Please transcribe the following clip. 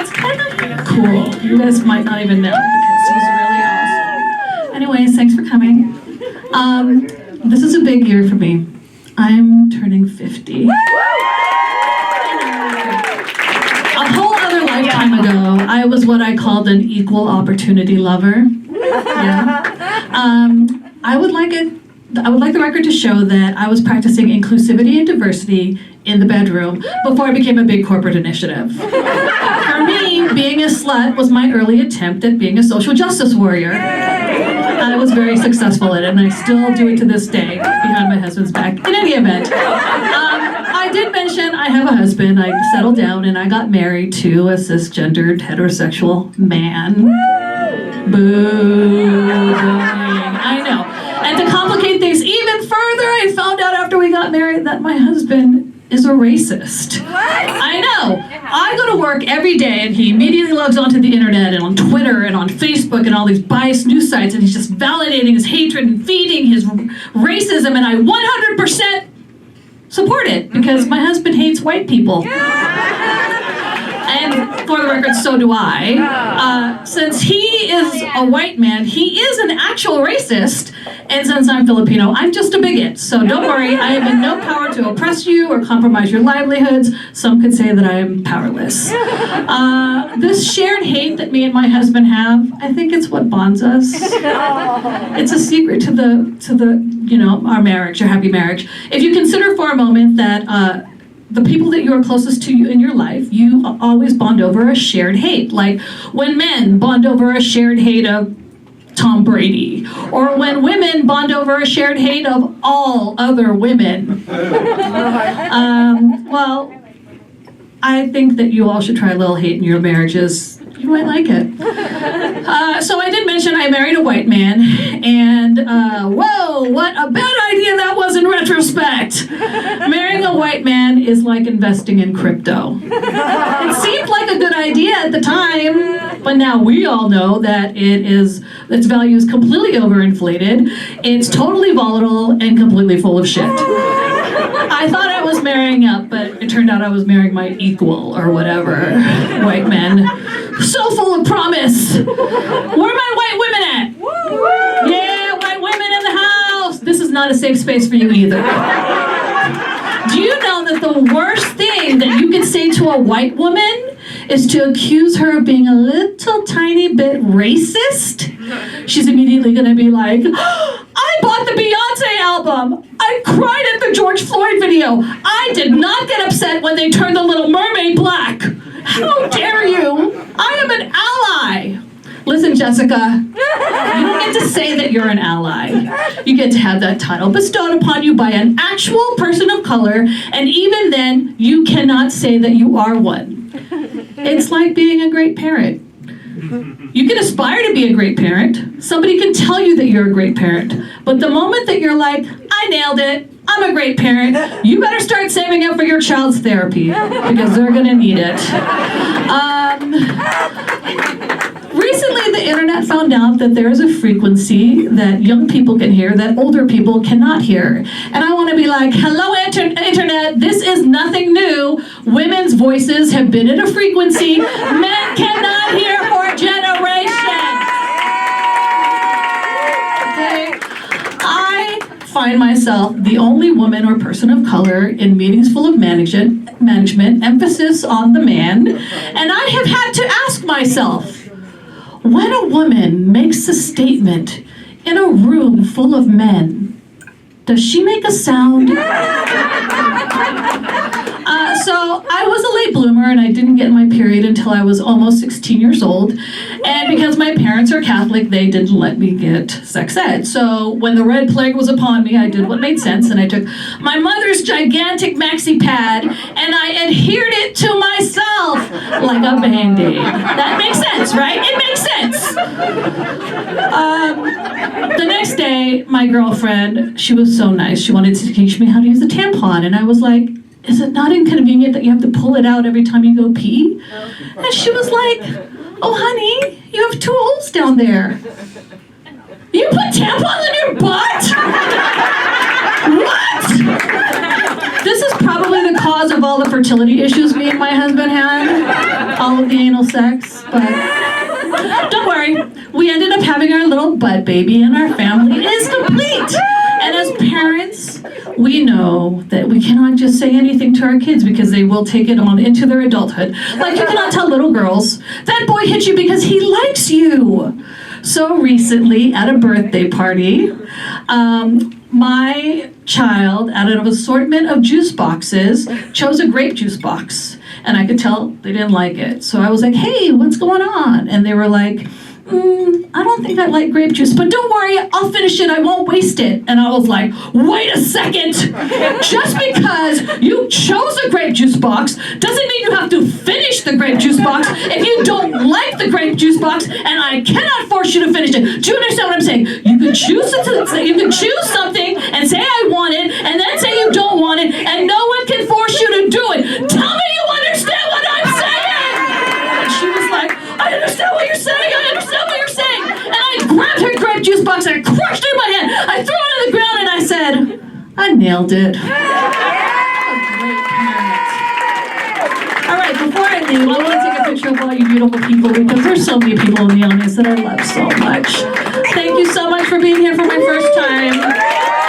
It's kind of cool. You guys might not even know because he's really awesome. Anyways, thanks for coming. This is a big year for me. I'm turning 50. A whole other lifetime ago, I was what I called an equal opportunity lover. Yeah. I would like the record to show that I was practicing inclusivity and diversity in the bedroom before it became a big corporate initiative. For me, being a slut was my early attempt at being a social justice warrior. I was very successful at it, and I still do it to this day, behind my husband's back. In any event, I did mention I have a husband. I settled down, and I got married to a cisgendered heterosexual man. Boo. I know. And to complicate things even further, I found out after we got married that my husband is a racist. I know. I go to work every day and he immediately logs onto the internet and on Twitter and on Facebook and all these biased news sites, and he's just validating his hatred and feeding his racism, and I 100% support it because my husband hates white people. And for the record, so do I. Since he is a white man, he is an actual racist. And since I'm Filipino, I'm just a bigot. So don't worry, I have in no power to oppress you or compromise your livelihoods. Some could say that I am powerless. This shared hate that me and my husband have, I think it's what bonds us. It's a secret to the our marriage, our happy marriage. If you consider for a moment that the people that you are closest to you in your life, you always bond over a shared hate. Like when men bond over a shared hate of Tom Brady, or when women bond over a shared hate of all other women. Well, I think that you all should try a little hate in your marriages. You might like it. So I did mention I married a white man, and whoa, what a bad idea that was in retrospect. Marrying a white man is like investing in crypto. It seemed like a good idea at the time, but now we all know that its value is completely overinflated. It's totally volatile and completely full of shit. I thought I was marrying up, but it turned out I was marrying my equal or whatever. White men. So full of promise. Where are my white women at? Yeah, white women in the house. This is not a safe space for you either. Do you know that the worst thing that you can say to a white woman is to accuse her of being a little tiny bit racist? She's immediately going to be like, I bought the Beyonce album. I cried at the George Floyd video. I did not get upset when they turned the Little Mermaid black. How dare you? I am an ally. Listen, Jessica, you don't get to say that you're an ally. You get to have that title bestowed upon you by an actual person of color, and even then, you cannot say that you are one. It's like being a great parent. You can aspire to be a great parent. Somebody can tell you that you're a great parent. But the moment that you're like, I nailed it, I'm a great parent, you better start saving up for your child's therapy because they're gonna need it. Recently, the internet found out that there is a frequency that young people can hear that older people cannot hear. And I want to be like, hello, internet, this is nothing new. Women's voices have been at a frequency men cannot hear for generations. Okay? I find myself the only woman or person of color in meetings full of management, emphasis on the man, and I have had to ask myself, when a woman makes a statement in a room full of men, does she make a sound? So I was a late bloomer and I didn't get my period until I was almost 16 years old. And because my parents are Catholic, they didn't let me get sex ed. So when the red plague was upon me, I did what made sense and I took my mother's gigantic maxi pad and I adhered it to myself like a Band-Aid. That makes sense, right? It makes sense. The next day, my girlfriend, she was so nice. She wanted to teach me how to use a tampon. And I was like, is it not inconvenient that you have to pull it out every time you go pee? And she was like, oh honey, you have 2 holes down there. You put tampons in your butt? What? This is probably the cause cause of all the fertility issues me and my husband had, all of the anal sex, but don't worry, we ended up having our little bud baby and our family is complete. And as parents, we know that we cannot just say anything to our kids because they will take it on into their adulthood. Like you cannot tell little girls, that boy hit you because he likes you. So recently at a birthday party, my child, out of an assortment of juice boxes, chose a grape juice box. And I could tell they didn't like it. So I was like, hey, what's going on? And they were like, I don't think I like grape juice, but don't worry, I'll finish it, I won't waste it. And I was like, wait a second, just because you chose a grape juice box doesn't mean you have to finish the grape juice box if you don't like the grape juice box, and I cannot force you to finish it. Do you understand what I'm saying? You can choose something and say I want it, and then say you don't want it, and no one can force you to do it. Tell me you understand what I'm saying! And she was like, I understand what you're saying, I understand what you're saying. And I grabbed her grape juice box and I crushed it in my hand. I threw it on the ground and I said, I nailed it. What a great parent. All right, before I leave, I want to take a picture of all you beautiful people because there's so many people in the audience that I love so much. Thank you so much for being here for my first time.